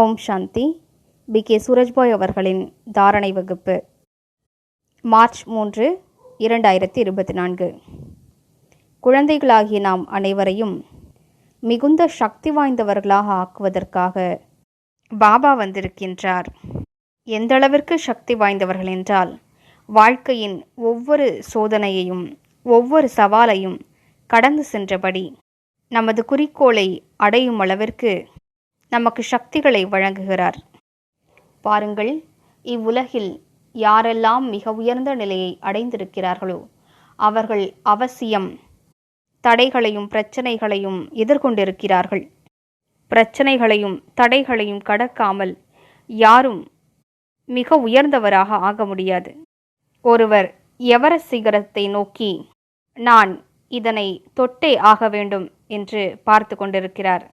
ஓம் சாந்தி. B K. Surajbhai அவர்களின் தாரணை வகுப்பு. மார்ச் 3, 2024. குழந்தைகளாகிய நாம் அனைவரையும் மிகுந்த சக்தி வாய்ந்தவர்களாக ஆக்குவதற்காக பாபா வந்திருக்கின்றார். எந்தளவிற்கு சக்தி வாய்ந்தவர்கள் என்றால், வாழ்க்கையின் ஒவ்வொரு சோதனையையும் ஒவ்வொரு சவாலையும் கடந்து சென்றபடி நமது குறிக்கோளை அடையும் அளவிற்கு நமக்கு சக்திகளை வழங்குகிறார். பாருங்கள், இவ்வுலகில் யாரெல்லாம் மிக உயர்ந்த நிலையை அடைந்திருக்கிறார்களோ அவர்கள் அவசியம் தடைகளையும் பிரச்சனைகளையும் எதிர்கொண்டிருக்கிறார்கள். பிரச்சனைகளையும் தடைகளையும் கடக்காமல் யாரும் மிக உயர்ந்தவராக ஆக முடியாது. ஒருவர் எவரெஸ்ட் சிகரத்தை நோக்கி நான் இதனை தொட்டே ஆக வேண்டும் என்று பார்த்து கொண்டிருக்கிறார்.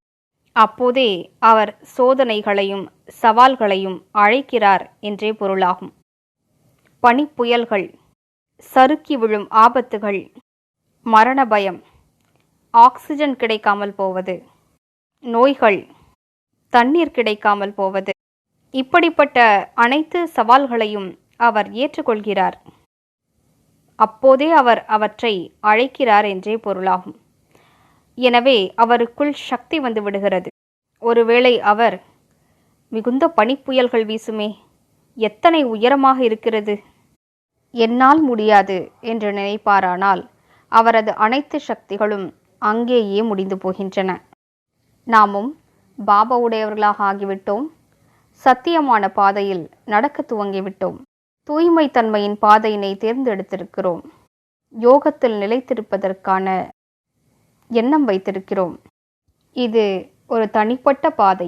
அப்போதே அவர் சோதனைகளையும் சவால்களையும் அழைக்கிறார் என்றே பொருளாகும். பனிப்புயல்கள், சறுக்கி விழும் ஆபத்துகள், மரண பயம், ஆக்சிஜன் கிடைக்காமல் போவது, நோய்கள், தண்ணீர் கிடைக்காமல் போவது, இப்படிப்பட்ட அனைத்து சவால்களையும் அவர் ஏற்றுக்கொள்கிறார். அப்போதே அவர் அவற்றை அழைக்கிறார் என்றே பொருளாகும். எனவே அவருக்குள் சக்தி வந்து விடுகிறது. ஒருவேளை அவர் மிகுந்த பனிப்புயல்கள் வீசுமே, எத்தனை உயரமாக இருக்கிறது, என்னால் முடியாது என்று நினைப்பாரானால் அவரது அனைத்து சக்திகளும் அங்கேயே முடிந்து போகின்றன. நாமும் பாபாவுடையவர்களாக ஆகிவிட்டோம். சத்தியமான பாதையில் நடக்க துவங்கிவிட்டோம். தூய்மை தன்மையின் பாதையினை தேர்ந்தெடுத்திருக்கிறோம். யோகத்தில் நிலைத்திருப்பதற்கான எண்ணம் வைத்திருக்கிறோம். இது ஒரு தனிப்பட்ட பாதை,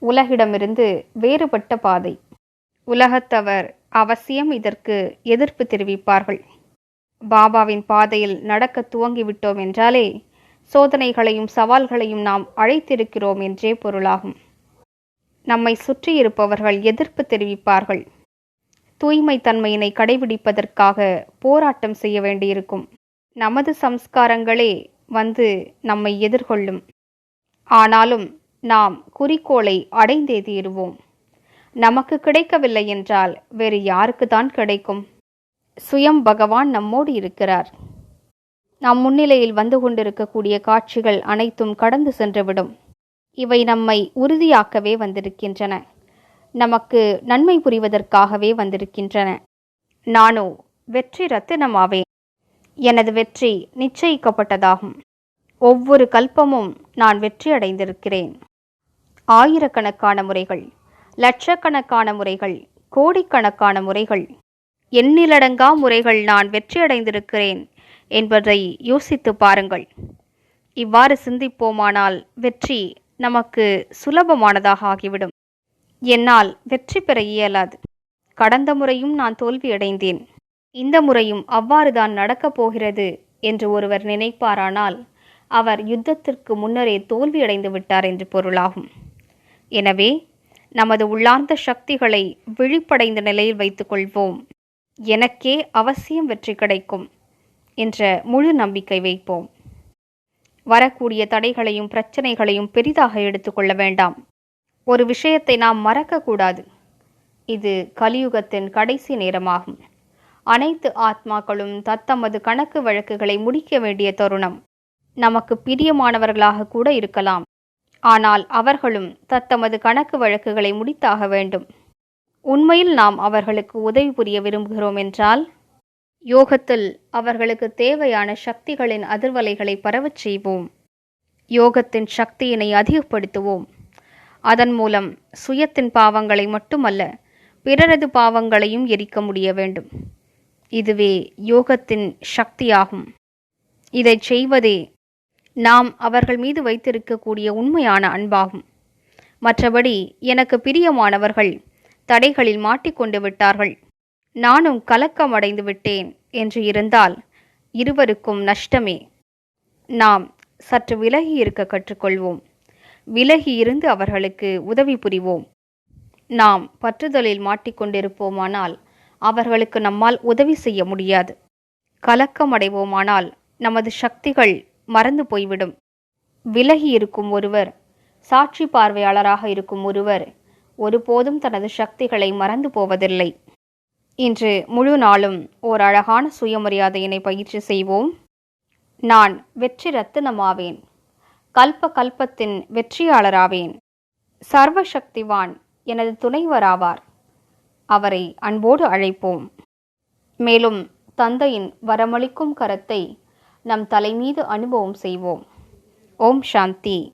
உலகிடமிருந்து வேறுபட்ட பாதை. உலகத்தவர் அவசியம் இதற்கு எதிர்ப்பு தெரிவிப்பார்கள். பாபாவின் பாதையில் நடக்க துவங்கிவிட்டோம் என்றாலே சோதனைகளையும் சவால்களையும் நாம் அழைத்திருக்கிறோம் என்றே பொருளாகும். நம்மை சுற்றி இருப்பவர்கள் எதிர்ப்பு தெரிவிப்பார்கள். தூய்மை தன்மையினை கடைபிடிப்பதற்காக போராட்டம் செய்ய வேண்டியிருக்கும். நமது சம்ஸ்காரங்களே வந்து நம்மை எதிர்கொள்ளும். ஆனாலும் நாம் குறிக்கோளை அடைந்தே தீருவோம். நமக்கு கிடைக்கவில்லை என்றால் வேறு யாருக்கு தான் கிடைக்கும்? சுயம் பகவான் நம்மோடு இருக்கிறார். நம் முன்னிலையில் வந்து கொண்டிருக்கக்கூடிய காட்சிகள் அனைத்தும் கடந்து சென்றுவிடும். இவை நம்மை உறுதியாக்கவே வந்திருக்கின்றன. நமக்கு நன்மை புரிவதற்காகவே வந்திருக்கின்றன. நானோ வெற்றி ரத்தினமாவேன். எனது வெற்றி நிச்சயிக்கப்பட்டதாகும். ஒவ்வொரு கல்பமும் நான் வெற்றி அடைந்திருக்கிறேன். ஆயிரக்கணக்கான முறைகள், லட்சக்கணக்கான முறைகள், கோடிக்கணக்கான முறைகள், எண்ணிலடங்கா முறைகள் நான் வெற்றி அடைந்திருக்கிறேன் என்பதை யோசித்து பாருங்கள். இவ்வாறு சிந்திப்போமானால் வெற்றி நமக்கு சுலபமானதாக ஆகிவிடும். என்னால் வெற்றி பெற இயலாது. கடந்த முறையும் நான் தோல்வியடைந்தேன். இந்த முறையும் அவ்வாறுதான் நடக்கப் போகிறது என்று ஒருவர் நினைப்பாரானால் அவர் யுத்தத்திற்கு முன்னரே தோல்வியடைந்து விட்டார் என்று பொருளாகும். எனவே நமது உள்ளார்ந்த சக்திகளை விழிப்படைந்த நிலையில் வைத்துக் கொள்வோம். எனக்கே அவசியம் வெற்றி கிடைக்கும் என்ற முழு நம்பிக்கை வைப்போம். வரக்கூடிய தடைகளையும் பிரச்சனைகளையும் பெரிதாக எடுத்துக்கொள்ள வேண்டாம். ஒரு விஷயத்தை நாம் மறக்கக்கூடாது. இது கலியுகத்தின் கடைசி நேரமாகும். அனைத்து ஆத்மாக்களும் தத்தமது கணக்கு வழக்குகளை முடிக்க வேண்டிய தருணம். நமக்கு பிரியமானவர்களாக கூட இருக்கலாம். ஆனால் அவர்களும் தத்தமது கணக்கு வழக்குகளை முடித்தாக வேண்டும். உண்மையில் நாம் அவர்களுக்கு உதவி புரிய விரும்புகிறோம் என்றால் யோகத்தில் அவர்களுக்கு தேவையான சக்திகளின் அதிர்வலைகளை பரவச் செய்வோம். யோகத்தின் சக்தியினை அதிகப்படுத்துவோம். அதன் மூலம் சுயத்தின் பாவங்களை மட்டுமல்ல, பிறரது பாவங்களையும் எரிக்க முடிய வேண்டும். இதுவே யோகத்தின் சக்தியாகும். இதை செய்வதே நாம் அவர்கள் மீது வைத்திருக்கக்கூடிய உண்மையான அன்பாகும். மற்றபடி எனக்கு பிரியமானவர்கள் தடைகளில் மாட்டிக்கொண்டு விட்டார்கள், நானும் கலக்கம் அடைந்து விட்டேன் என்று இருந்தால் இருவருக்கும் நஷ்டமே. நாம் சற்று விலகி இருக்க கற்றுக்கொள்வோம். விலகி இருந்து அவர்களுக்கு உதவி புரிவோம். நாம் பற்றுதலில் மாட்டிக்கொண்டிருப்போமானால் அவர்களுக்கு நம்மால் உதவி செய்ய முடியாது. கலக்கம் அடைவோமானால் நமது சக்திகள் மறந்து போய்விடும். விலகி இருக்கும் ஒருவர் சாட்சி பார்வையாளராக இருக்கும் ஒருவர் ஒருபோதும் தனது சக்திகளை மறந்து போவதில்லை. இன்று முழு நாளும் ஓர் அழகான சுயமரியாதையினை பயிற்சி செய்வோம். நான் வெற்றி ரத்தினமாவேன். கல்ப கல்பத்தின் வெற்றியாளராவேன். சர்வசக்திவான் எனது துணைவராவார். அவரை அன்போடு அழைப்போம். மேலும் தந்தையின் வரமளிக்கும் கரத்தை நம் தலைமீது அனுபவம் செய்வோம். ஓம் சாந்தி.